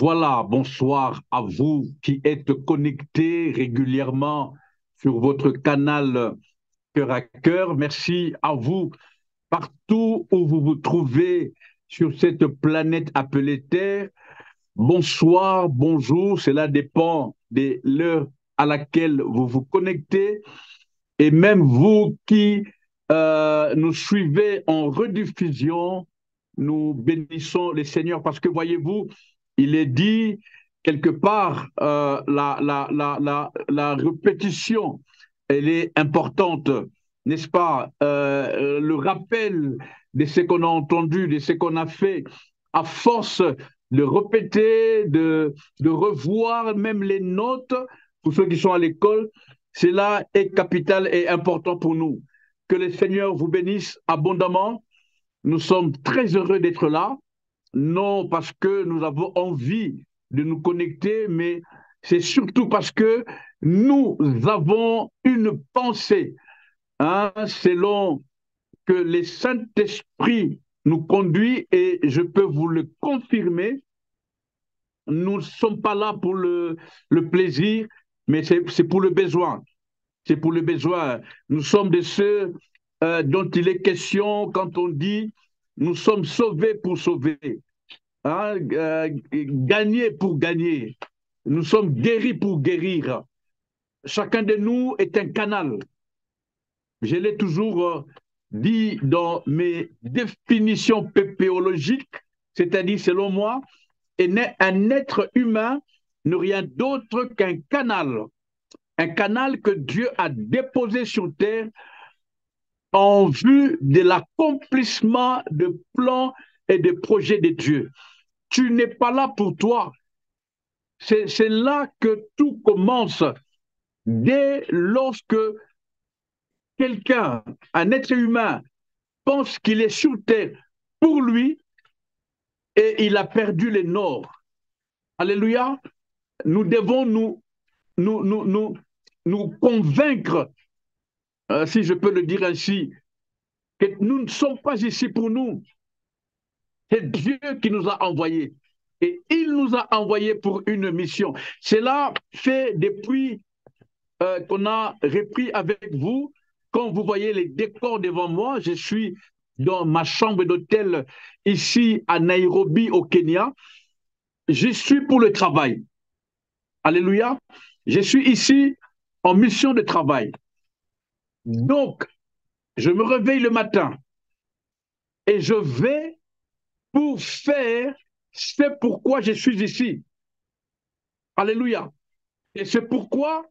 Voilà, bonsoir à vous qui êtes connectés régulièrement sur votre canal Cœur à Cœur. Merci à vous partout où vous vous trouvez sur cette planète appelée Terre. Bonsoir, bonjour, cela dépend de l'heure à laquelle vous vous connectez. Et même vous qui nous suivez en rediffusion, nous bénissons les seigneurs parce que voyez-vous, il est dit quelque part, la répétition, elle est importante, n'est-ce pas? Le rappel de ce qu'on a entendu, de ce qu'on a fait, à force de répéter, de revoir même les notes, pour ceux qui sont à l'école, cela est capital et important pour nous. Que le Seigneur vous bénisse abondamment. Nous sommes très heureux d'être là, non parce que nous avons envie de nous connecter, mais c'est surtout parce que nous avons une pensée, hein, selon que le Saint-Esprit nous conduit, et je peux vous le confirmer, nous ne sommes pas là pour le plaisir, mais c'est pour le besoin. C'est pour le besoin. Nous sommes de ceux dont il est question quand on dit nous sommes sauvés pour sauver, hein, gagner pour gagner. Nous sommes guéris pour guérir. Chacun de nous est un canal. Je l'ai toujours dit dans mes définitions pépéologiques, c'est-à-dire selon moi, un être humain n'est rien d'autre qu'un canal. Un canal que Dieu a déposé sur terre en vue de l'accomplissement de plans et de projets de Dieu. Tu n'es pas là pour toi. C'est là que tout commence. Dès lorsque quelqu'un, un être humain, pense qu'il est sur terre pour lui et il a perdu le nord. Alléluia. Nous devons nous convaincre, si je peux le dire ainsi, que nous ne sommes pas ici pour nous. C'est Dieu qui nous a envoyés. Et il nous a envoyés pour une mission. Cela fait depuis qu'on a repris avec vous. Quand vous voyez les décors devant moi, je suis dans ma chambre d'hôtel ici à Nairobi, au Kenya. Je suis pour le travail. Alléluia. Je suis ici en mission de travail. Donc, je me réveille le matin et je vais pour faire ce pourquoi je suis ici. Alléluia. Et c'est pourquoi,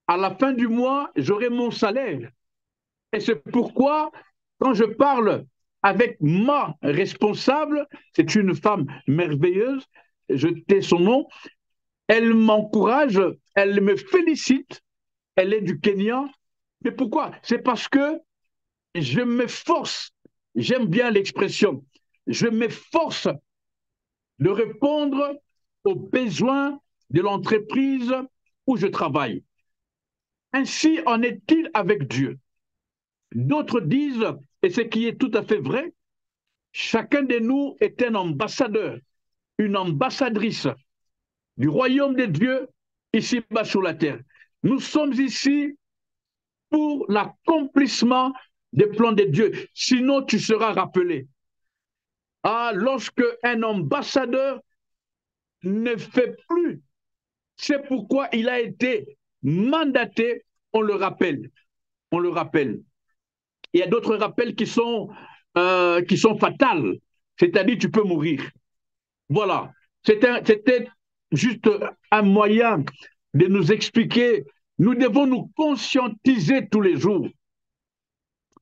à la fin du mois, j'aurai mon salaire. Et c'est pourquoi, quand je parle avec ma responsable, c'est une femme merveilleuse, je tais son nom, elle m'encourage, elle me félicite, elle est du Kenya. Mais pourquoi? C'est parce que je m'efforce, j'aime bien l'expression, je m'efforce de répondre aux besoins de l'entreprise où je travaille. Ainsi en est-il avec Dieu. D'autres disent, et ce qui est tout à fait vrai, chacun de nous est un ambassadeur, une ambassadrice du royaume de Dieu ici-bas sur la terre. Nous sommes ici pour l'accomplissement des plans de Dieu. Sinon, tu seras rappelé. Ah, lorsque un ambassadeur ne fait plus, c'est pourquoi il a été mandaté, on le rappelle. On le rappelle. Il y a d'autres rappels qui sont fatales, c'est-à-dire tu peux mourir. Voilà. C'était juste un moyen de nous expliquer. Nous devons nous conscientiser tous les jours.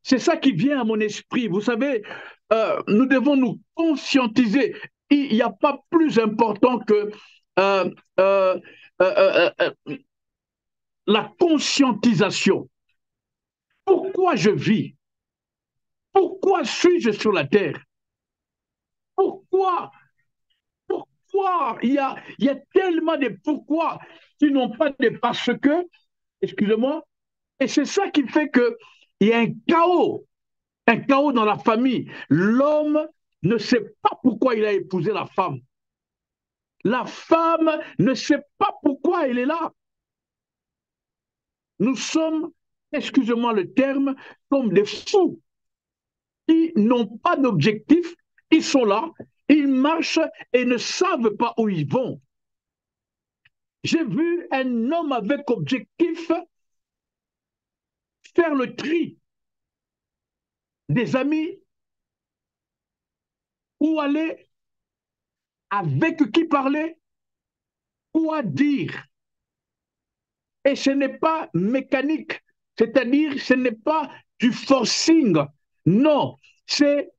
C'est ça qui vient à mon esprit. Vous savez, nous devons nous conscientiser. Il n'y a pas plus important que euh, euh, euh, euh, la conscientisation. Pourquoi je vis? Pourquoi suis-je sur la terre? Pourquoi? Pourquoi? Il y a tellement de pourquoi qui n'ont pas de parce que, excusez-moi, et c'est ça qui fait qu'il y a un chaos dans la famille. L'homme ne sait pas pourquoi il a épousé la femme. La femme ne sait pas pourquoi elle est là. Nous sommes, excusez-moi le terme, comme des fous qui n'ont pas d'objectif. Ils sont là, ils marchent et ne savent pas où ils vont. J'ai vu un homme avec objectif faire le tri des amis, où aller, avec qui parler, quoi dire. Et ce n'est pas mécanique, c'est-à-dire ce n'est pas du forcing. Non, c'est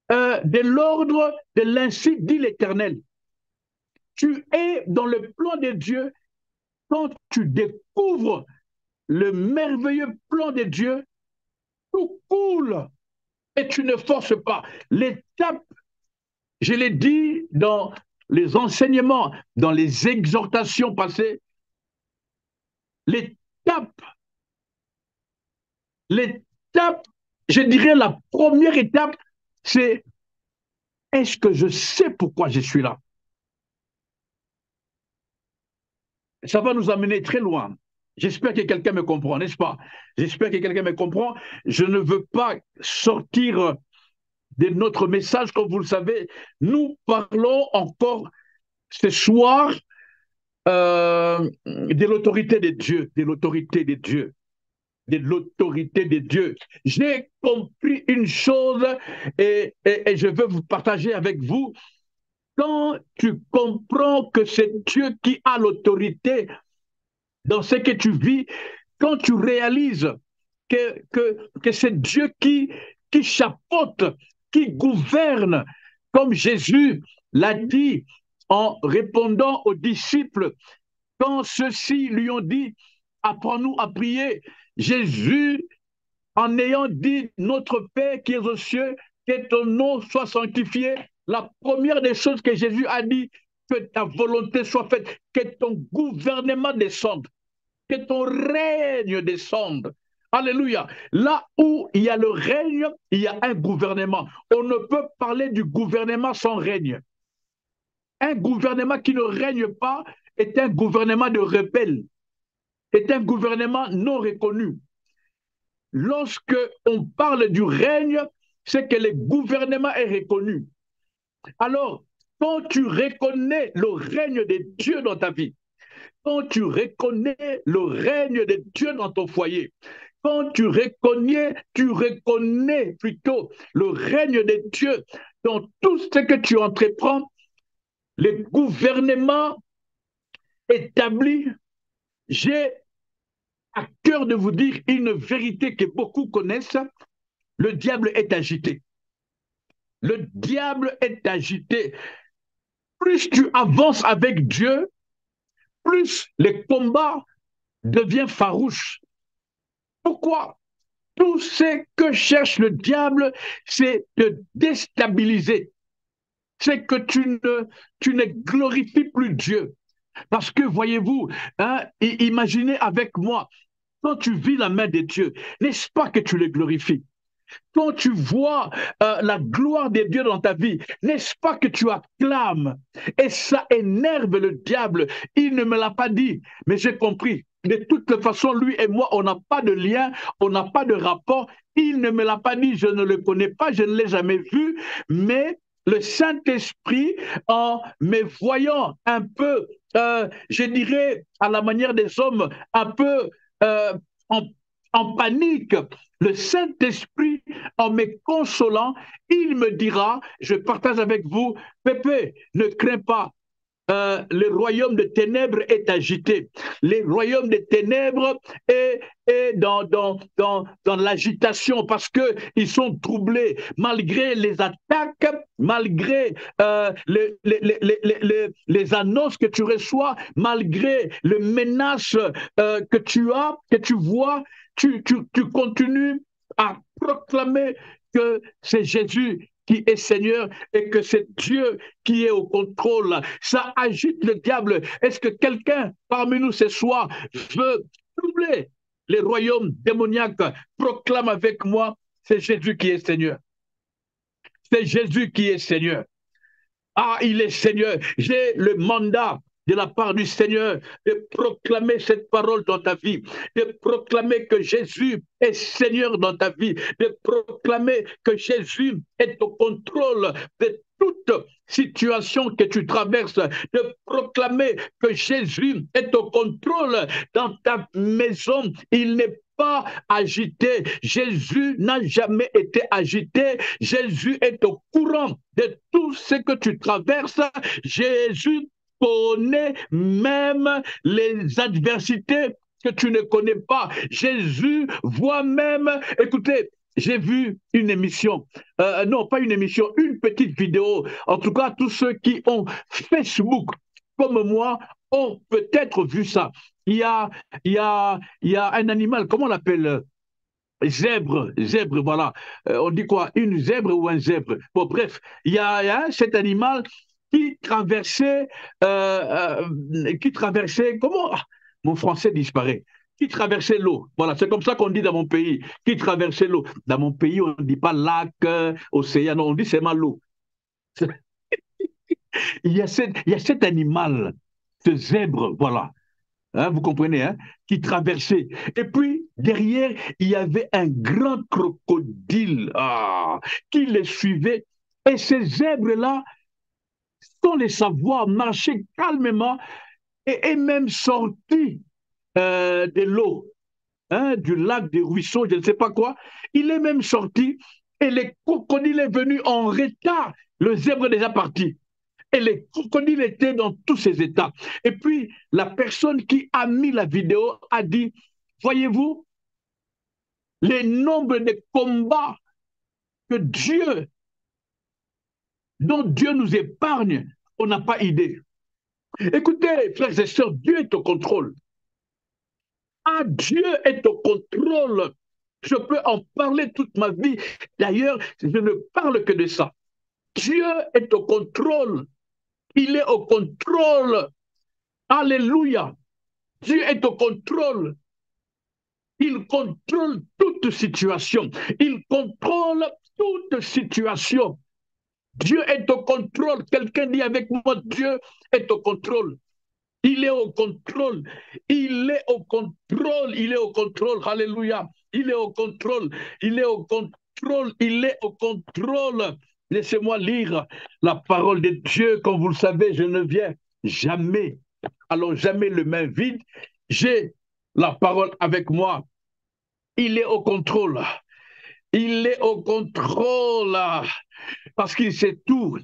de l'ordre de l'ainsi dit l'Éternel. Tu es dans le plan de Dieu quand tu découvres le merveilleux plan de Dieu, tout coule et tu ne forces pas. L'étape, je l'ai dit dans les enseignements, dans les exhortations passées, l'étape, l'étape, je dirais la première étape, c'est est-ce que je sais pourquoi je suis là? Ça va nous amener très loin. J'espère que quelqu'un me comprend, n'est-ce pas? J'espère que quelqu'un me comprend. Je ne veux pas sortir de notre message, comme vous le savez. Nous parlons encore ce soir de l'autorité de Dieu, de l'autorité de Dieu, de l'autorité de Dieu. J'ai compris une chose et je veux vous partager avec vous. Quand tu comprends que c'est Dieu qui a l'autorité dans ce que tu vis, quand tu réalises que c'est Dieu qui chapeaute, qui gouverne, comme Jésus l'a dit en répondant aux disciples, quand ceux-ci lui ont dit, apprends-nous à prier, Jésus, en ayant dit, notre Père qui es aux cieux, que ton nom soit sanctifié, la première des choses que Jésus a dit, que ta volonté soit faite, que ton gouvernement descende, que ton règne descende. Alléluia. Là où il y a le règne, il y a un gouvernement. On ne peut parler du gouvernement sans règne. Un gouvernement qui ne règne pas est un gouvernement de rebelles, est un gouvernement non reconnu. Lorsque on parle du règne, c'est que le gouvernement est reconnu. Alors, quand tu reconnais le règne de Dieu dans ta vie, quand tu reconnais le règne de Dieu dans ton foyer, quand tu reconnais plutôt le règne de Dieu dans tout ce que tu entreprends, le gouvernement établi, j'ai à cœur de vous dire une vérité que beaucoup connaissent, le diable est agité. Le diable est agité. Plus tu avances avec Dieu, plus les combats deviennent farouches. Pourquoi? Tout ce que cherche le diable, c'est de déstabiliser. C'est que tu ne glorifies plus Dieu. Parce que, voyez-vous, hein, imaginez avec moi, quand tu vis la main de Dieu, n'est-ce pas que tu le glorifies? Quand tu vois la gloire de Dieu dans ta vie, n'est-ce pas que tu acclames? Et ça énerve le diable. Il ne me l'a pas dit, mais j'ai compris. De toute façon, lui et moi, on n'a pas de lien, on n'a pas de rapport. Il ne me l'a pas dit, je ne le connais pas, je ne l'ai jamais vu, mais le Saint-Esprit, en me voyant un peu, je dirais, à la manière des hommes, un peu en, en panique, le Saint-Esprit, en me consolant, il me dira, je partage avec vous, Pépé, ne crains pas, le royaume des ténèbres est agité. Le royaume des ténèbres est dans l'agitation parce qu'ils sont troublés. Malgré les attaques, malgré les annonces que tu reçois, malgré les menaces que tu as, que tu vois, tu continues à proclamer que c'est Jésus qui est Seigneur et que c'est Dieu qui est au contrôle. Ça agite le diable. Est-ce que quelqu'un parmi nous ce soir veut troubler les royaumes démoniaques? Proclame avec moi, c'est Jésus qui est Seigneur. C'est Jésus qui est Seigneur. Ah, il est Seigneur. J'ai le mandat de la part du Seigneur de proclamer cette parole dans ta vie, de proclamer que Jésus est Seigneur dans ta vie, de proclamer que Jésus est au contrôle de toute situation que tu traverses, de proclamer que Jésus est au contrôle dans ta maison. Il n'est pas agité. Jésus n'a jamais été agité. Jésus est au courant de tout ce que tu traverses. Jésus connaît même les adversités que tu ne connais pas. Jésus voit même, écoutez, j'ai vu une émission, non pas une émission, une petite vidéo. En tout cas, tous ceux qui ont Facebook comme moi ont peut-être vu ça. Il y a, il y a un animal, comment on l'appelle? Zèbre, zèbre, voilà. On dit quoi? Une zèbre ou un zèbre? Bon, bref, il y a cet animal qui traversait, comment? Ah, mon français disparaît. Qui traversait l'eau. Voilà, c'est comme ça qu'on dit dans mon pays. Qui traversait l'eau. Dans mon pays, on ne dit pas lac, océan, non, on dit seulement l'eau. Il y a cet animal, ce zèbre, voilà. Hein, vous comprenez, hein, qui traversait. Et puis, derrière, il y avait un grand crocodile qui les suivait. Et ces zèbres-là, sans les savoir, marchaient calmement et même sortis de l'eau, hein, du lac, des ruisseaux, je ne sais pas quoi. Il est même sorti et le crocodile est venu en retard. Le zèbre est déjà parti. Et les crocodiles étaient dans tous ces états. Et puis, la personne qui a mis la vidéo a dit, voyez-vous, les nombres de combats que Dieu, dont Dieu nous épargne, on n'a pas idée. Écoutez, frères et sœurs, Dieu est au contrôle. Ah, Dieu est au contrôle. Je peux en parler toute ma vie. D'ailleurs, je ne parle que de ça. Dieu est au contrôle. Il est au contrôle. Alléluia. Dieu est au contrôle. Il contrôle toute situation. Il contrôle toute situation. Dieu est au contrôle. Quelqu'un dit avec moi, Dieu est au contrôle. Il est au contrôle. Il est au contrôle. Il est au contrôle. Alléluia. Il est au contrôle. Il est au contrôle. Il est au contrôle. Laissez-moi lire la parole de Dieu. Comme vous le savez, je ne viens jamais, alors jamais le main vide. J'ai la parole avec moi. Il est au contrôle. Il est au contrôle parce qu'il sait tout.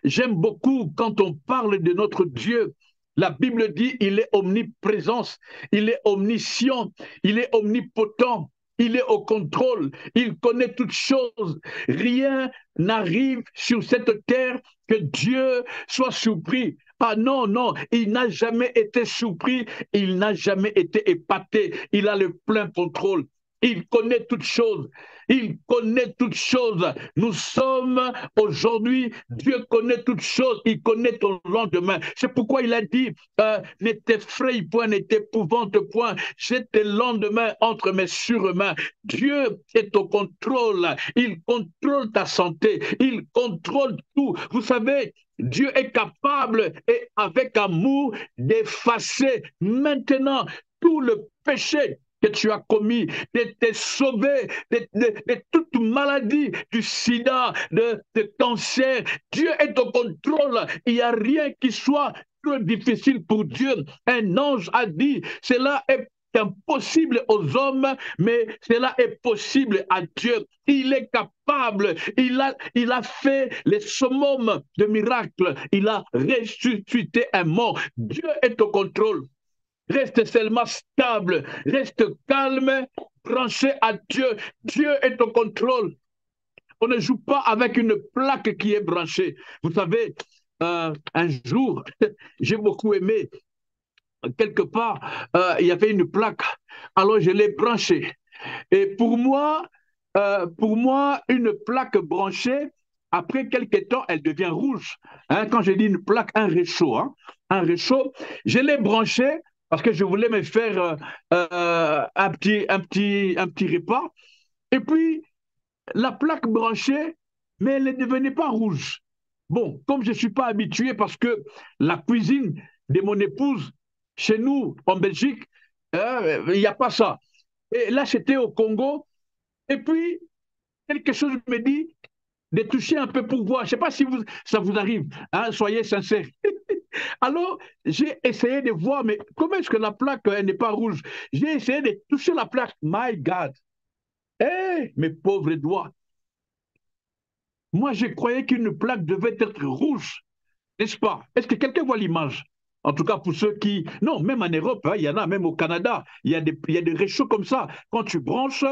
J'aime beaucoup quand on parle de notre Dieu. La Bible dit il est omniprésence, il est omniscient, il est omnipotent, il est au contrôle, il connaît toutes choses. Rien n'arrive sur cette terre que Dieu soit surpris. Ah non, non, il n'a jamais été surpris, il n'a jamais été épaté, il a le plein contrôle. Il connaît toutes choses. Il connaît toutes choses. Nous sommes aujourd'hui, Dieu connaît toutes choses. Il connaît ton lendemain. C'est pourquoi il a dit, ne t'effraie point, ne t'épouvante point. J'ai tes lendemains entre mes surmains. Dieu est au contrôle. Il contrôle ta santé. Il contrôle tout. Vous savez, Dieu est capable et avec amour d'effacer maintenant tout le péché que tu as commis, de te sauver de toute maladie, du sida, de cancer. Dieu est au contrôle. Il n'y a rien qui soit trop difficile pour Dieu. Un ange a dit, cela est impossible aux hommes, mais cela est possible à Dieu. Il est capable, il a fait les summums de miracles, il a ressuscité un mort. Dieu est au contrôle. Reste seulement stable, reste calme, branché à Dieu. Dieu est au contrôle. On ne joue pas avec une plaque qui est branchée. Vous savez, un jour, j'ai beaucoup aimé, quelque part, il y avait une plaque. Alors je l'ai branchée. Et pour moi, une plaque branchée, après quelques temps, elle devient rouge. Hein, quand je dis une plaque, un réchaud, je l'ai branché parce que je voulais me faire un petit repas. Et puis, la plaque branchée, mais elle ne devenait pas rouge. Bon, comme je ne suis pas habitué parce que la cuisine de mon épouse, chez nous, en Belgique, il n'y a pas ça. Et là, c'était au Congo. Et puis, quelque chose me dit de toucher un peu pour voir. Je ne sais pas si ça vous arrive, hein, soyez sincères. Alors, j'ai essayé de voir, mais comment est-ce que la plaque n'est pas rouge? J'ai essayé de toucher la plaque. My God! Eh, mes pauvres doigts! Moi, je croyais qu'une plaque devait être rouge, n'est-ce pas? Est-ce que quelqu'un voit l'image? En tout cas, pour ceux qui... Non, même en Europe, hein, il y en a, même au Canada, il y a des réchauds comme ça. Quand tu branches,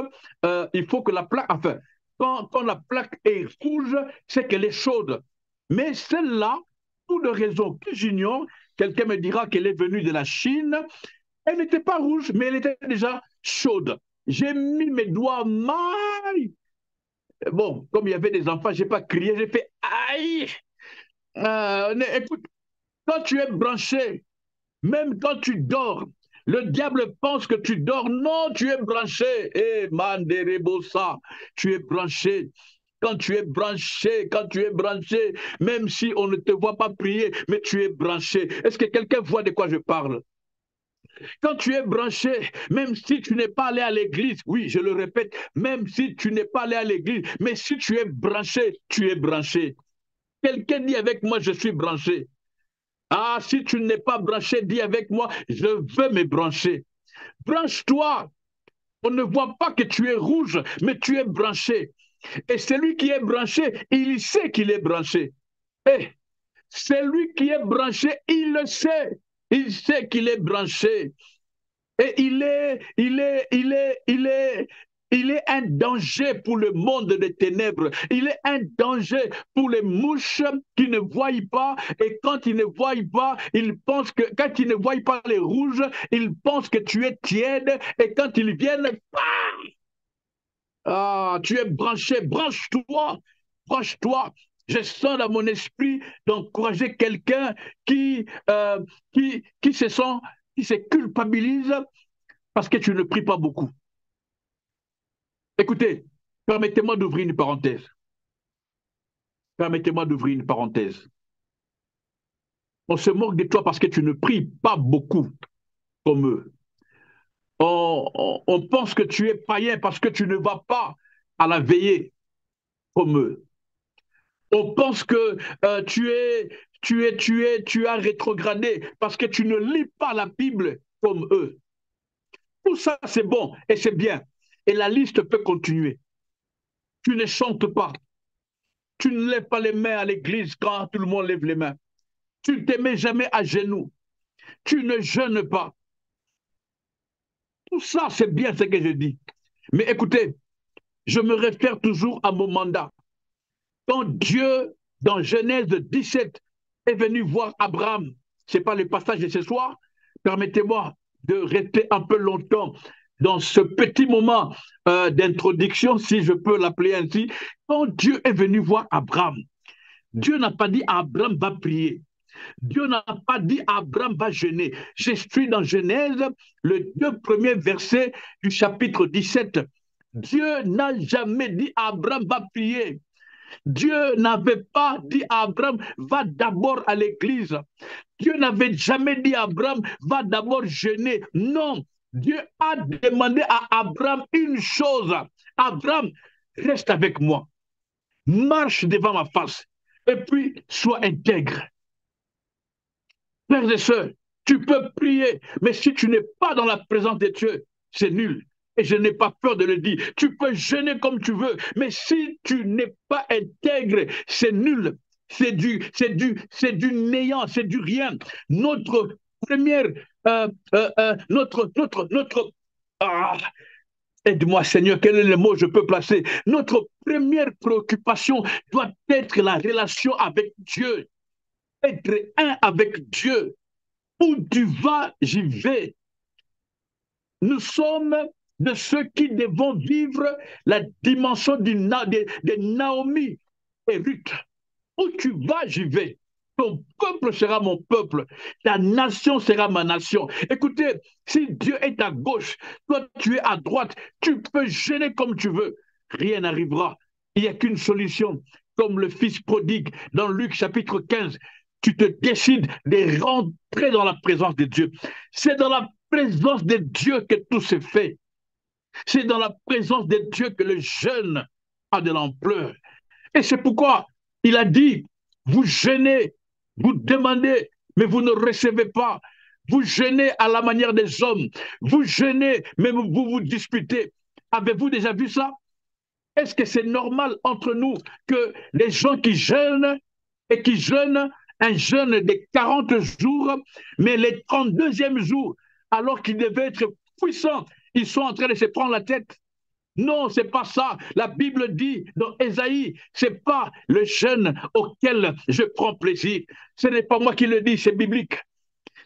il faut que la plaque... Enfin, quand la plaque est rouge, c'est qu'elle est chaude. Mais celle-là, pour des raisons que j'ignore, quelqu'un me dira qu'elle est venue de la Chine, elle n'était pas rouge, mais elle était déjà chaude. J'ai mis mes doigts mal. Bon, comme il y avait des enfants, je n'ai pas crié, j'ai fait aïe. Écoute, quand tu es branché, même quand tu dors, le diable pense que tu dors. Non, tu es branché. Eh, Manderebosa, tu es branché. Quand tu es branché, même si on ne te voit pas prier, mais tu es branché. Est-ce que quelqu'un voit de quoi je parle? Quand tu es branché, même si tu n'es pas allé à l'église, oui, je le répète, même si tu n'es pas allé à l'église, mais si tu es branché, tu es branché. Quelqu'un dit avec moi, je suis branché. Ah, si tu n'es pas branché, dis avec moi, je veux me brancher. Branche-toi. On ne voit pas que tu es rouge, mais tu es branché. Et celui qui est branché, il sait qu'il est branché. Et celui qui est branché, il le sait. Il sait qu'il est branché. Et il est un danger pour le monde des ténèbres. Il est un danger pour les mouches qui ne voient pas. Et quand ils ne voient pas, ils pensent que, quand ils ne voient pas les rouges, ils pensent que tu es tiède. Et quand ils viennent, ah, tu es branché, branche-toi, branche-toi. Je sens dans mon esprit d'encourager quelqu'un qui se sent, qui se culpabilise parce que tu ne pries pas beaucoup. Écoutez, permettez-moi d'ouvrir une parenthèse. Permettez-moi d'ouvrir une parenthèse. On se moque de toi parce que tu ne pries pas beaucoup comme eux. On pense que tu es païen parce que tu ne vas pas à la veillée comme eux. On pense que tu as rétrogradé parce que tu ne lis pas la Bible comme eux. Tout ça, c'est bon et c'est bien. Et la liste peut continuer. Tu ne chantes pas. Tu ne lèves pas les mains à l'église quand tout le monde lève les mains. Tu ne te mets jamais à genoux. Tu ne jeûnes pas. Tout ça, c'est bien ce que je dis. Mais écoutez, je me réfère toujours à mon mandat. Quand Dieu, dans Genèse 17, est venu voir Abraham, ce n'est pas le passage de ce soir, permettez-moi de rester un peu longtemps dans ce petit moment d'introduction, si je peux l'appeler ainsi. Quand Dieu est venu voir Abraham, Dieu n'a pas dit à Abraham va prier. Dieu n'a pas dit à Abraham va jeûner. Je suis dans Genèse, le 2 premiers versets du chapitre 17. Dieu n'a jamais dit à Abraham va prier. Dieu n'avait pas dit à Abraham va d'abord à l'église. Dieu n'avait jamais dit à Abraham va d'abord jeûner. Non, Dieu a demandé à Abraham une chose. Abraham, reste avec moi. Marche devant ma face. Et puis, sois intègre. Frères et sœurs, tu peux prier, mais si tu n'es pas dans la présence de Dieu, c'est nul. Et je n'ai pas peur de le dire. Tu peux jeûner comme tu veux, mais si tu n'es pas intègre, c'est nul. C'est du néant, c'est du rien. Notre première, ah, aide-moi Seigneur, quel est le mot que je peux placer? Notre première préoccupation doit être la relation avec Dieu. Être un avec Dieu. Où tu vas, j'y vais. Nous sommes de ceux qui devons vivre la dimension de Naomi et Ruth. Où tu vas, j'y vais. Ton peuple sera mon peuple. Ta nation sera ma nation. Écoutez, si Dieu est à gauche, toi tu es à droite, tu peux gêner comme tu veux. Rien n'arrivera. Il n'y a qu'une solution. comme le fils prodigue dans Luc chapitre 15, tu te décides de rentrer dans la présence de Dieu. C'est dans la présence de Dieu que tout se fait. C'est dans la présence de Dieu que le jeûne a de l'ampleur. Et c'est pourquoi il a dit, vous jeûnez, vous demandez, mais vous ne recevez pas. Vous jeûnez à la manière des hommes. Vous jeûnez, mais vous vous disputez. Avez-vous déjà vu ça? Est-ce que c'est normal entre nous que les gens qui jeûnent et qui jeûnent un jeûne de 40 jours, mais les 32e jours, alors qu'ils devaient être puissants, ils sont en train de se prendre la tête? Non, c'est pas ça. La Bible dit dans Ésaïe, c'est pas le jeûne auquel je prends plaisir. Ce n'est pas moi qui le dis, c'est biblique.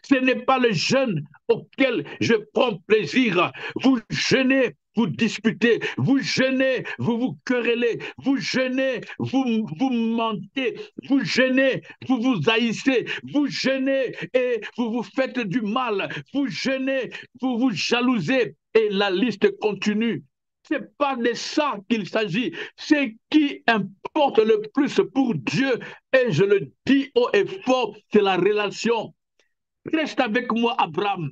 Ce n'est pas le jeûne auquel je prends plaisir. Vous jeûnez, vous disputez, vous jeûnez, vous vous querellez, vous jeûnez, vous mentez, vous jeûnez, vous vous haïssez, vous jeûnez et vous vous faites du mal, vous jeûnez, vous vous jalousez et la liste continue. Ce n'est pas de ça qu'il s'agit. Ce qui importe le plus pour Dieu, et je le dis haut et fort, c'est la relation. Reste avec moi, Abraham.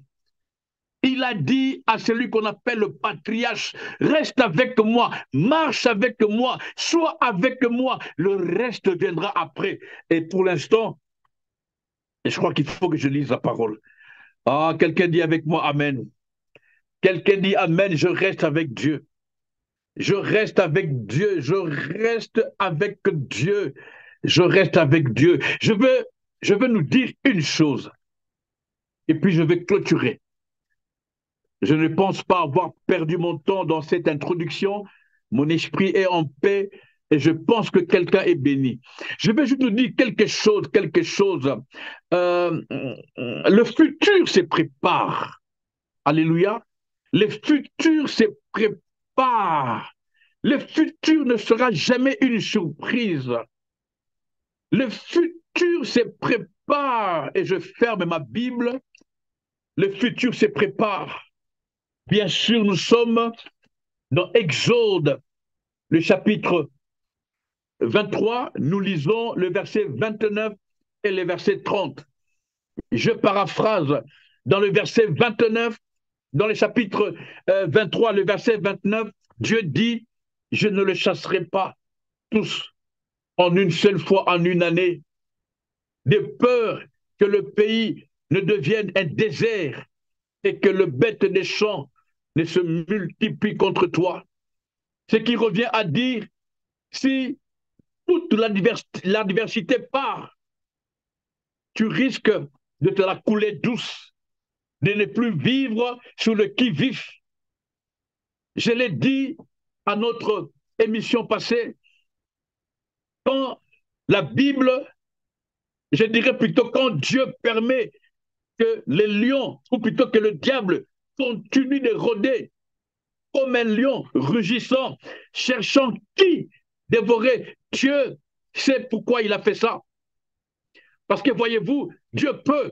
Il a dit à celui qu'on appelle le patriarche, reste avec moi, marche avec moi, sois avec moi, le reste viendra après. Et pour l'instant, je crois qu'il faut que je lise la parole. Ah, quelqu'un dit avec moi Amen. Quelqu'un dit Amen, je reste avec Dieu. Je reste avec Dieu, je reste avec Dieu, je reste avec Dieu. Je veux nous dire une chose, et puis je vais clôturer. Je ne pense pas avoir perdu mon temps dans cette introduction. Mon esprit est en paix et je pense que quelqu'un est béni. Je vais juste nous dire quelque chose, quelque chose. Le futur se prépare. Alléluia. Le futur se prépare. Le futur ne sera jamais une surprise. Le futur se prépare. Et je ferme ma Bible. Le futur se prépare. Bien sûr, nous sommes dans Exode, le chapitre 23. Nous lisons le verset 29 et le verset 30. Je paraphrase dans le verset 29, dans le chapitre 23, le verset 29, Dieu dit, je ne le chasserai pas tous en une seule fois, en une année, de peur que le pays ne devienne un désert et que le bête des champs ne se multiplie contre toi. Ce qui revient à dire, si toute l'adversité part, tu risques de te la couler douce, de ne plus vivre sur le qui-vif. Je l'ai dit à notre émission passée, quand la Bible, je dirais plutôt quand Dieu permet que les lions, ou plutôt que le diable, continue de rôder comme un lion rugissant, cherchant qui dévorer. Dieu sait pourquoi il a fait ça. Parce que voyez-vous, Dieu peut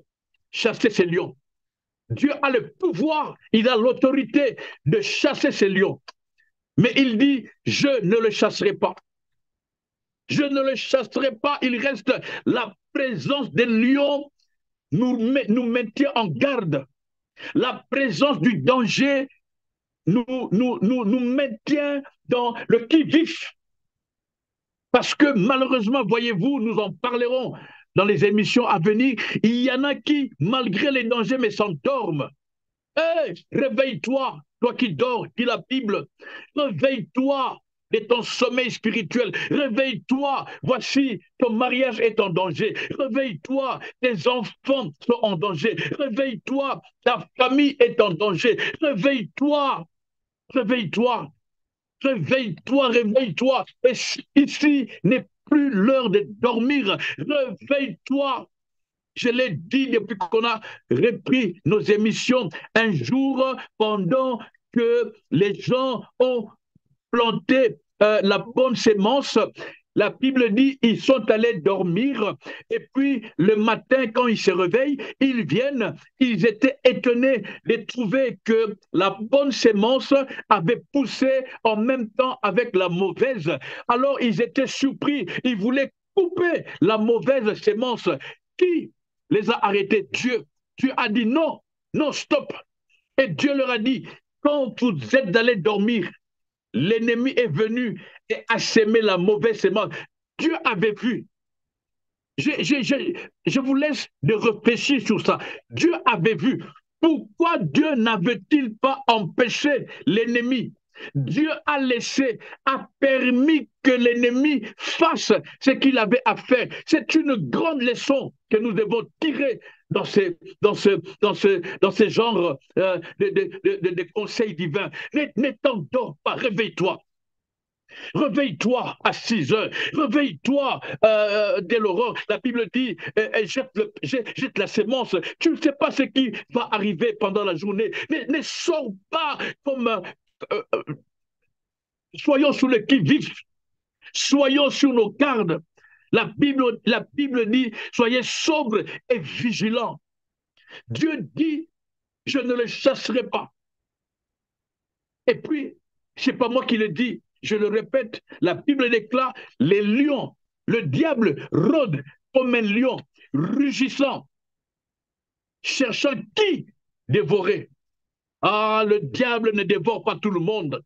chasser ces lions. Dieu a le pouvoir, il a l'autorité de chasser ces lions. Mais il dit, je ne le chasserai pas. Je ne le chasserai pas. Il reste la présence des lions nous maintient en garde. La présence du danger nous maintient dans le qui-vif. Parce que malheureusement, voyez-vous, nous en parlerons dans les émissions à venir, il y en a qui, malgré les dangers, mais s'endorment. Hey, réveille-toi, toi qui dors, dit la Bible. Réveille-toi de ton sommeil spirituel. Réveille-toi, voici, ton mariage est en danger. Réveille-toi, tes enfants sont en danger. Réveille-toi, ta famille est en danger. Réveille-toi, réveille-toi, réveille-toi, réveille-toi. Et ici n'est plus l'heure de dormir. Réveille-toi. Je l'ai dit depuis qu'on a repris nos émissions un jour pendant que les gens ont planté la bonne sémence. La Bible dit, ils sont allés dormir et puis le matin, quand ils se réveillent, ils viennent, ils étaient étonnés de trouver que la bonne sémence avait poussé en même temps avec la mauvaise. Alors ils étaient surpris, ils voulaient couper la mauvaise sémence. Qui les a arrêtés? Dieu. Dieu a dit non, non, stop. Et Dieu leur a dit, quand vous êtes allés dormir, l'ennemi est venu et a sémé la mauvaise sémence. Dieu avait vu. Je vous laisse de réfléchir sur ça. Dieu avait vu. Pourquoi Dieu n'avait-il pas empêché l'ennemi? Dieu a laissé, a permis que l'ennemi fasse ce qu'il avait à faire. C'est une grande leçon que nous devons tirer dans ce genre de conseils divins. Ne t'endors pas, réveille-toi. Réveille-toi à 6 heures. Réveille-toi dès l'aurore. La Bible dit, jette la sémence. Tu ne sais pas ce qui va arriver pendant la journée. Ne sors pas comme... soyons sur le qui-vif. Soyons sur nos gardes. La Bible dit, soyez sobres et vigilants. Dieu dit, je ne le chasserai pas. Et puis, ce n'est pas moi qui le dis, je le répète, la Bible déclare, les lions, le diable rôde comme un lion, rugissant, cherchant qui dévorer. Ah, le diable ne dévore pas tout le monde.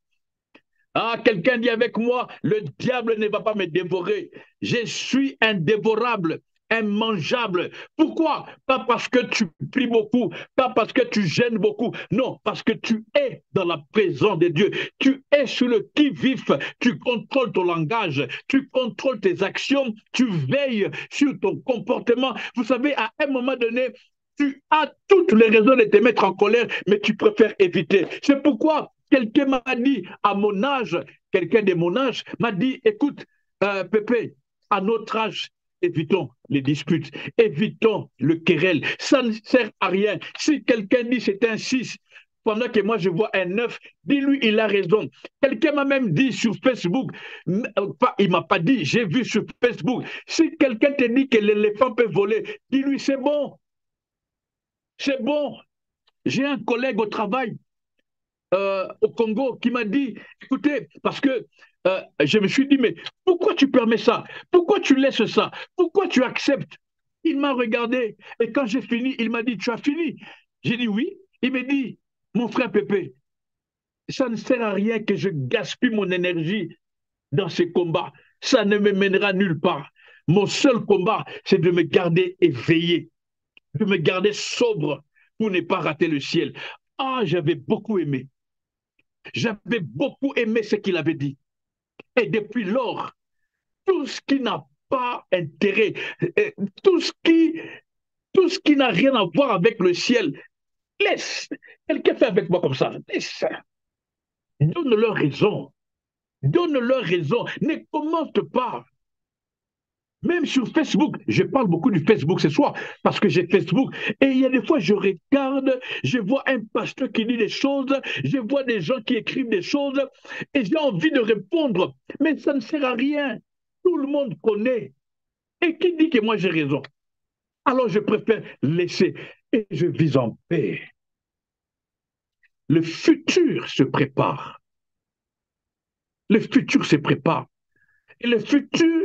Ah, quelqu'un dit avec moi, le diable ne va pas me dévorer. Je suis indévorable, immangeable. Pourquoi? Pas parce que tu pries beaucoup, pas parce que tu gênes beaucoup. Non, parce que tu es dans la présence de Dieu. Tu es sur le qui-vif. Tu contrôles ton langage, tu contrôles tes actions, tu veilles sur ton comportement. Vous savez, à un moment donné, tu as toutes les raisons de te mettre en colère, mais tu préfères éviter. C'est pourquoi quelqu'un m'a dit, à mon âge, quelqu'un de mon âge m'a dit, écoute, Pépé, à notre âge, évitons les disputes, évitons le querelle. Ça ne sert à rien. Si quelqu'un dit c'est un 6, pendant que moi je vois un 9, dis-lui, il a raison. Quelqu'un m'a même dit sur Facebook, il ne m'a pas dit, j'ai vu sur Facebook, si quelqu'un te dit que l'éléphant peut voler, dis-lui, c'est bon, c'est bon. J'ai un collègue au travail, au Congo qui m'a dit, écoutez, parce que je me suis dit, mais pourquoi tu permets ça? Pourquoi tu laisses ça? Pourquoi tu acceptes? Il m'a regardé et quand j'ai fini, il m'a dit, tu as fini? J'ai dit oui. Il m'a dit, mon frère Pépé, ça ne sert à rien que je gaspille mon énergie dans ces combats. Ça ne me mènera nulle part. Mon seul combat, c'est de me garder éveillé, de me garder sobre pour ne pas rater le ciel. Ah, j'avais beaucoup aimé. J'avais beaucoup aimé ce qu'il avait dit. Et depuis lors, tout ce qui n'a pas intérêt, euh, tout ce qui, tout ce qui n'a rien à voir avec le ciel, laisse. Quelqu'un fait avec moi comme ça. Laisse. Donne-leur raison. Donne-leur raison. Ne commente pas. Même sur Facebook, je parle beaucoup du Facebook ce soir parce que j'ai Facebook. Et il y a des fois, je regarde, je vois un pasteur qui dit des choses, je vois des gens qui écrivent des choses et j'ai envie de répondre. Mais ça ne sert à rien. Tout le monde connaît. Et qui dit que moi j'ai raison? Alors je préfère laisser et je vis en paix. Le futur se prépare. Le futur se prépare. Et le futur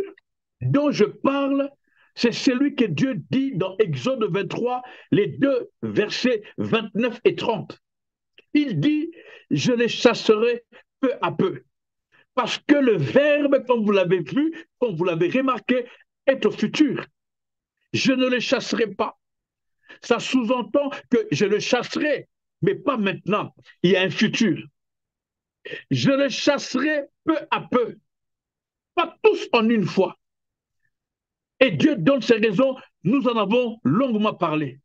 dont je parle, c'est celui que Dieu dit dans Exode 23, les 2 versets 29 et 30. Il dit, je les chasserai peu à peu. Parce que le verbe, comme vous l'avez vu, comme vous l'avez remarqué, est au futur. Je ne les chasserai pas. Ça sous-entend que je le chasserai, mais pas maintenant. Il y a un futur. Je le chasserai peu à peu, pas tous en une fois. Et Dieu donne ses raisons, nous en avons longuement parlé.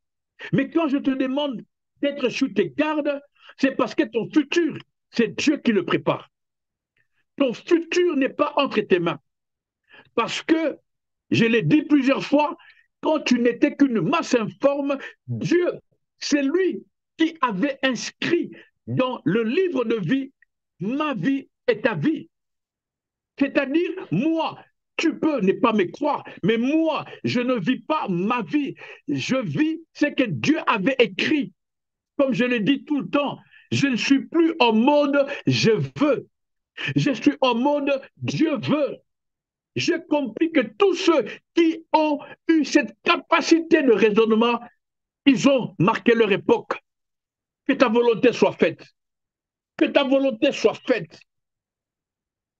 Mais quand je te demande d'être sur tes gardes, c'est parce que ton futur, c'est Dieu qui le prépare. Ton futur n'est pas entre tes mains. Parce que, je l'ai dit plusieurs fois, quand tu n'étais qu'une masse informe, Dieu, c'est lui qui avait inscrit dans le livre de vie ma vie et ta vie. C'est-à-dire, moi, tu peux ne pas me croire, mais moi, je ne vis pas ma vie. Je vis ce que Dieu avait écrit. Comme je le dis tout le temps, je ne suis plus en mode je veux. Je suis en mode Dieu veut. J'ai compris que tous ceux qui ont eu cette capacité de raisonnement, ils ont marqué leur époque. Que ta volonté soit faite. Que ta volonté soit faite.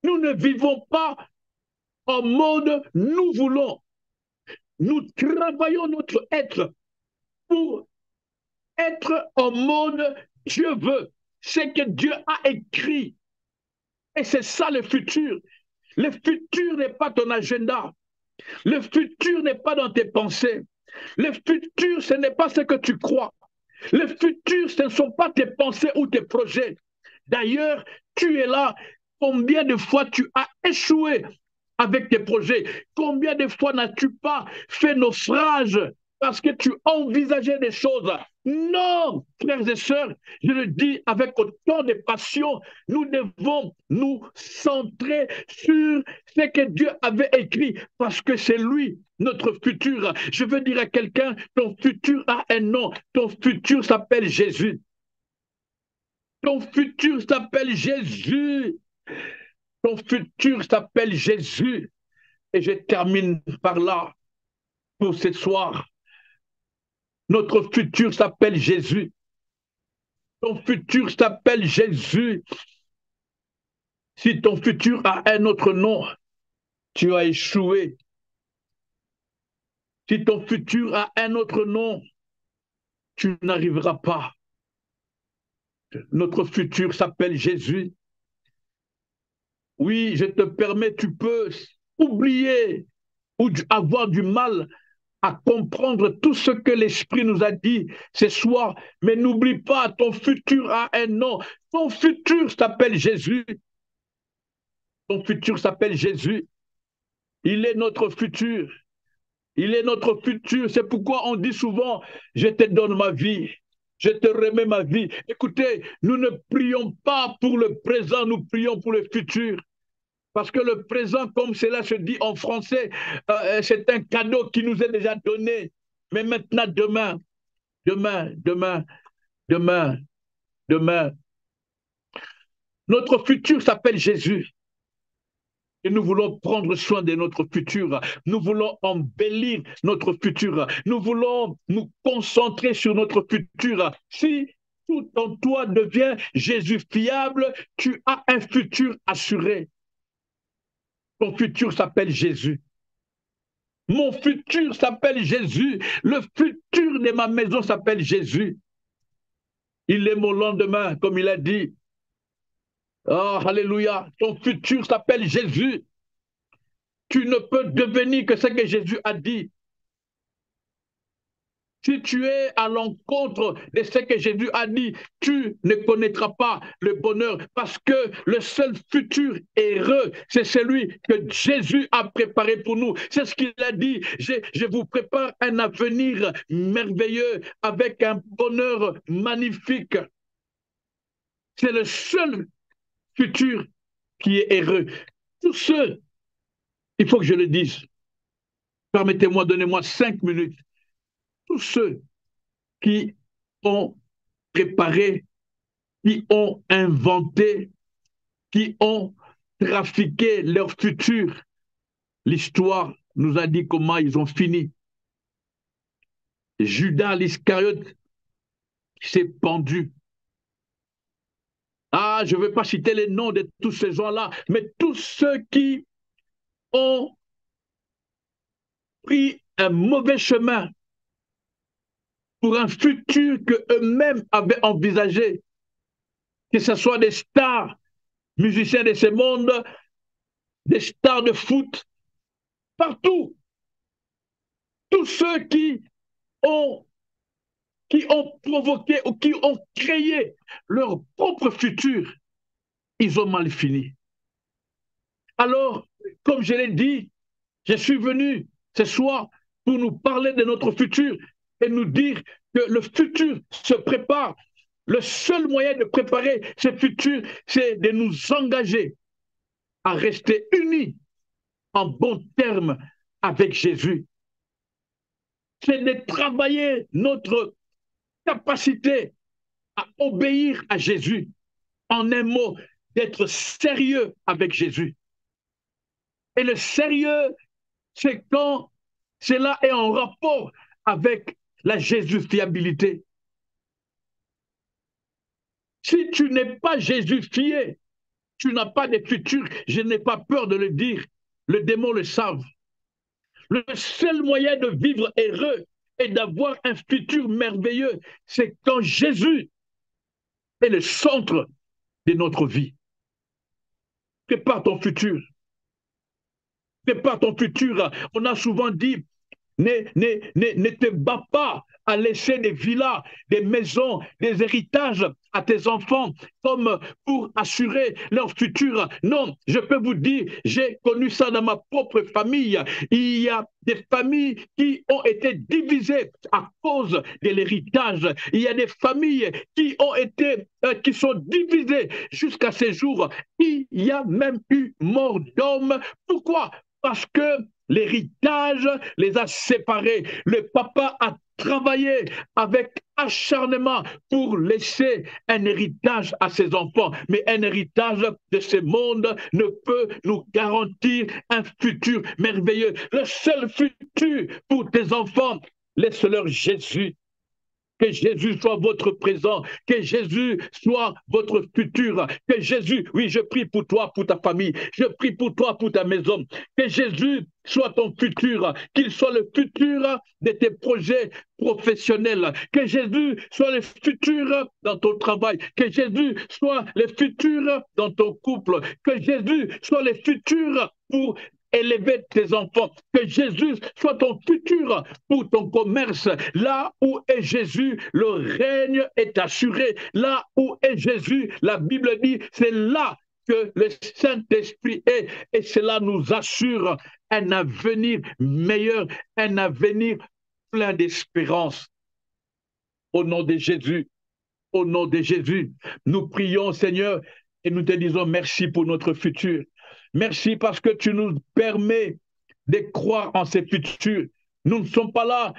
Nous ne vivons pas en mode nous voulons. Nous travaillons notre être pour être en mode Dieu veut. C'est que Dieu a écrit. Et c'est ça le futur. Le futur n'est pas ton agenda. Le futur n'est pas dans tes pensées. Le futur, ce n'est pas ce que tu crois. Le futur, ce ne sont pas tes pensées ou tes projets. D'ailleurs, tu es là. Combien de fois tu as échoué avec tes projets? Combien de fois n'as-tu pas fait naufrage parce que tu envisageais des choses? Non, frères et sœurs, je le dis avec autant de passion, nous devons nous centrer sur ce que Dieu avait écrit parce que c'est lui notre futur. Je veux dire à quelqu'un, ton futur a un nom, ton futur s'appelle Jésus. Ton futur s'appelle Jésus. Ton futur s'appelle Jésus. Et je termine par là pour ce soir. Notre futur s'appelle Jésus. Ton futur s'appelle Jésus. Si ton futur a un autre nom, tu as échoué. Si ton futur a un autre nom, tu n'arriveras pas. Notre futur s'appelle Jésus. Oui, je te permets, tu peux oublier ou avoir du mal à comprendre tout ce que l'Esprit nous a dit ce soir, mais n'oublie pas, ton futur a un nom. Ton futur s'appelle Jésus. Ton futur s'appelle Jésus. Il est notre futur. Il est notre futur. C'est pourquoi on dit souvent, je te donne ma vie. Je te remets ma vie. Écoutez, nous ne prions pas pour le présent, nous prions pour le futur. Parce que le présent, comme cela se dit en français, c'est un cadeau qui nous est déjà donné. Mais maintenant, demain, demain, demain, demain, demain, notre futur s'appelle Jésus. Et nous voulons prendre soin de notre futur. Nous voulons embellir notre futur. Nous voulons nous concentrer sur notre futur. Si tout en toi devient Jésus fiable, tu as un futur assuré. Ton futur s'appelle Jésus. Mon futur s'appelle Jésus. Le futur de ma maison s'appelle Jésus. Il est mon lendemain, comme il a dit. Oh, alléluia. Ton futur s'appelle Jésus. Tu ne peux devenir que ce que Jésus a dit. Si tu es à l'encontre de ce que Jésus a dit, tu ne connaîtras pas le bonheur parce que le seul futur heureux, c'est celui que Jésus a préparé pour nous. C'est ce qu'il a dit. Je vous prépare un avenir merveilleux avec un bonheur magnifique. C'est le seul futur qui est heureux. Tous ceux, il faut que je le dise, permettez-moi, donnez-moi 5 minutes. Tous ceux qui ont préparé, qui ont inventé, qui ont trafiqué leur futur, l'histoire nous a dit comment ils ont fini. Judas l'Iscariote s'est pendu. Ah, je ne veux pas citer les noms de tous ces gens-là, mais tous ceux qui ont pris un mauvais chemin pour un futur qu'eux-mêmes avaient envisagé, que ce soit des stars, musiciens de ce monde, des stars de foot, partout. Tous ceux ont, qui ont provoqué ou qui ont créé leur propre futur, ils ont mal fini. Alors, comme je l'ai dit, je suis venu ce soir pour nous parler de notre futur et nous dire que le futur se prépare. Le seul moyen de préparer ce futur, c'est de nous engager à rester unis en bon terme avec Jésus. C'est de travailler notre capacité à obéir à Jésus. En un mot, d'être sérieux avec Jésus. Et le sérieux, c'est quand cela est en rapport avec la jésufiabilité. Si tu n'es pas jésufié, tu n'as pas de futur. Je n'ai pas peur de le dire. Le démon le savent. Le seul moyen de vivre heureux et d'avoir un futur merveilleux, c'est quand Jésus est le centre de notre vie. Prépare ton futur. Prépare ton futur. On a souvent dit, ne te bats pas à laisser des villas, des maisons, des héritages à tes enfants comme pour assurer leur futur. Non, je peux vous dire, j'ai connu ça dans ma propre famille. Il y a des familles qui ont été divisées à cause de l'héritage. Il y a des familles qui ont été, qui sont divisées jusqu'à ces jours. Il y a même eu mort d'hommes. Pourquoi? Parce que l'héritage les a séparés. Le papa a travaillé avec acharnement pour laisser un héritage à ses enfants. Mais un héritage de ce monde ne peut nous garantir un futur merveilleux. Le seul futur pour tes enfants, laisse-leur Jésus. Que Jésus soit votre présent, que Jésus soit votre futur, que Jésus, oui, je prie pour toi, pour ta famille, je prie pour toi, pour ta maison, que Jésus soit ton futur, qu'il soit le futur de tes projets professionnels, que Jésus soit le futur dans ton travail, que Jésus soit le futur dans ton couple, que Jésus soit le futur pour élever tes enfants, que Jésus soit ton futur pour ton commerce. Là où est Jésus, le règne est assuré. Là où est Jésus, la Bible dit, c'est là que le Saint-Esprit est, et cela nous assure un avenir meilleur, un avenir plein d'espérance. Au nom de Jésus, au nom de Jésus, nous prions, Seigneur, et nous te disons merci pour notre futur. Merci parce que tu nous permets de croire en ce futur. Nous ne sommes pas là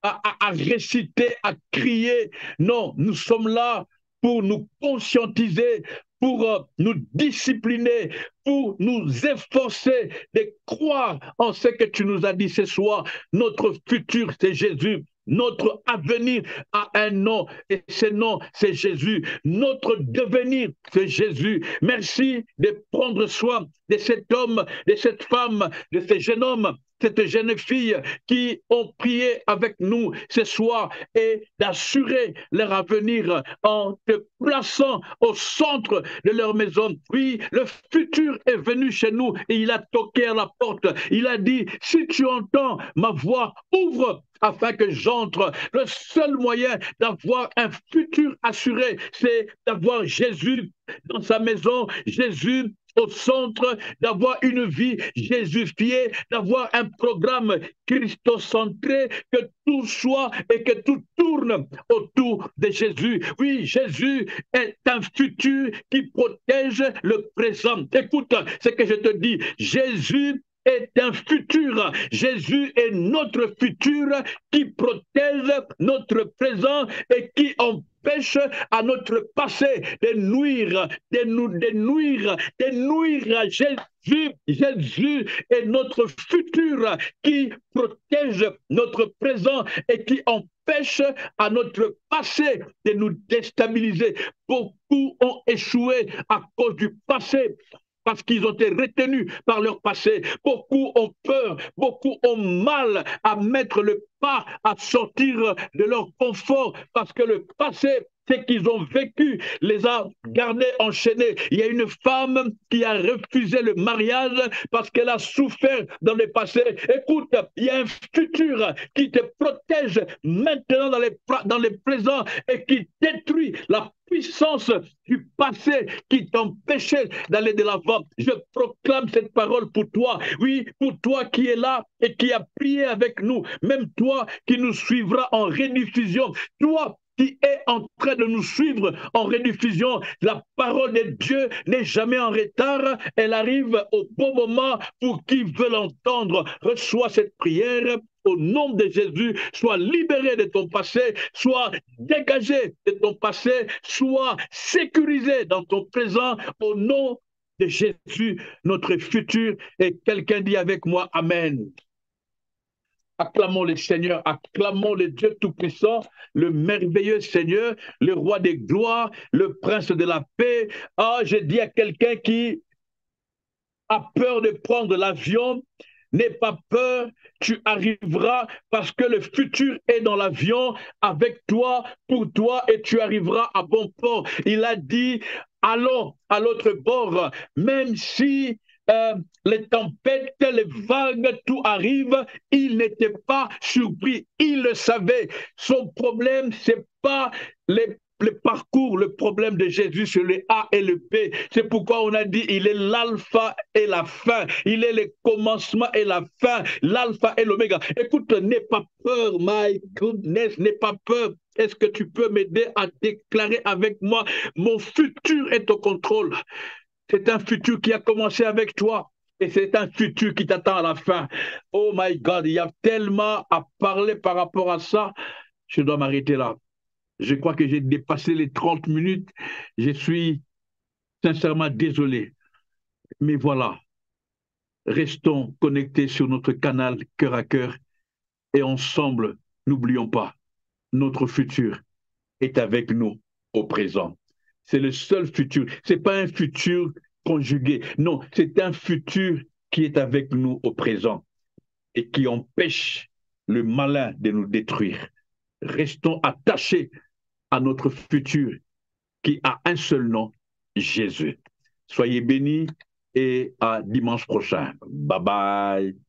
à réciter, à crier. Non, nous sommes là pour nous conscientiser, pour nous discipliner, pour nous efforcer de croire en ce que tu nous as dit ce soir. Notre futur, c'est Jésus. Notre avenir a un nom et ce nom, c'est Jésus. Notre devenir, c'est Jésus. Merci de prendre soin de cet homme, de cette femme, de ce jeune homme, cette jeune fille qui ont prié avec nous ce soir et d'assurer leur avenir en te plaçant au centre de leur maison. Oui, le futur est venu chez nous et il a toqué à la porte. Il a dit, si tu entends ma voix, ouvre afin que j'entre. Le seul moyen d'avoir un futur assuré, c'est d'avoir Jésus dans sa maison, Jésus au centre, d'avoir une vie jésufiée, d'avoir un programme christocentré, que tout soit et que tout tourne autour de Jésus. Oui, Jésus est un futur qui protège le présent. Écoute ce que je te dis, Jésus est un futur. Jésus est notre futur qui protège notre présent et qui empêche à notre passé de nuire à Jésus. Jésus est notre futur qui protège notre présent et qui empêche à notre passé de nous déstabiliser. Beaucoup ont échoué à cause du passé, parce qu'ils ont été retenus par leur passé. Beaucoup ont peur, beaucoup ont mal à mettre le pas, à sortir de leur confort, parce que le passé, ce qu'ils ont vécu, les a gardés enchaînés. Il y a une femme qui a refusé le mariage parce qu'elle a souffert dans le passé. Écoute, il y a un futur qui te protège maintenant dans le présent et qui détruit la puissance du passé qui t'empêchait d'aller de l'avant. Je proclame cette parole pour toi. Oui, pour toi qui es là et qui a prié avec nous. Même toi qui nous suivras en rediffusion. Toi qui est en train de nous suivre en rediffusion. La parole de Dieu n'est jamais en retard. Elle arrive au bon moment pour qui veut l'entendre. Reçois cette prière au nom de Jésus. Sois libéré de ton passé, sois dégagé de ton passé, sois sécurisé dans ton présent au nom de Jésus, notre futur. Et quelqu'un dit avec moi, Amen. Acclamons le Seigneur, acclamons le Dieu Tout-Puissant, le merveilleux Seigneur, le roi des gloires, le prince de la paix. Ah, je dis à quelqu'un qui a peur de prendre l'avion, n'aie pas peur, tu arriveras parce que le futur est dans l'avion avec toi, pour toi, et tu arriveras à bon port. Il a dit, allons à l'autre bord, même si les tempêtes, les vagues, tout arrive, il n'était pas surpris, il le savait. Son problème, c'est pas le parcours, le problème de Jésus, c'est le A et le B. C'est pourquoi on a dit, il est l'alpha et la fin. Il est le commencement et la fin, l'alpha et l'oméga. Écoute, n'aie pas peur, my goodness, n'aie pas peur. Est-ce que tu peux m'aider à déclarer avec moi, mon futur est au contrôle. C'est un futur qui a commencé avec toi. Et c'est un futur qui t'attend à la fin. Oh my God, il y a tellement à parler par rapport à ça. Je dois m'arrêter là. Je crois que j'ai dépassé les 30 minutes. Je suis sincèrement désolé. Mais voilà, restons connectés sur notre canal Cœur à Cœur et ensemble, n'oublions pas, notre futur est avec nous au présent. C'est le seul futur. Ce n'est pas un futur conjugué. Non, c'est un futur qui est avec nous au présent et qui empêche le malin de nous détruire. Restons attachés à notre futur qui a un seul nom, Jésus. Soyez bénis et à dimanche prochain. Bye bye.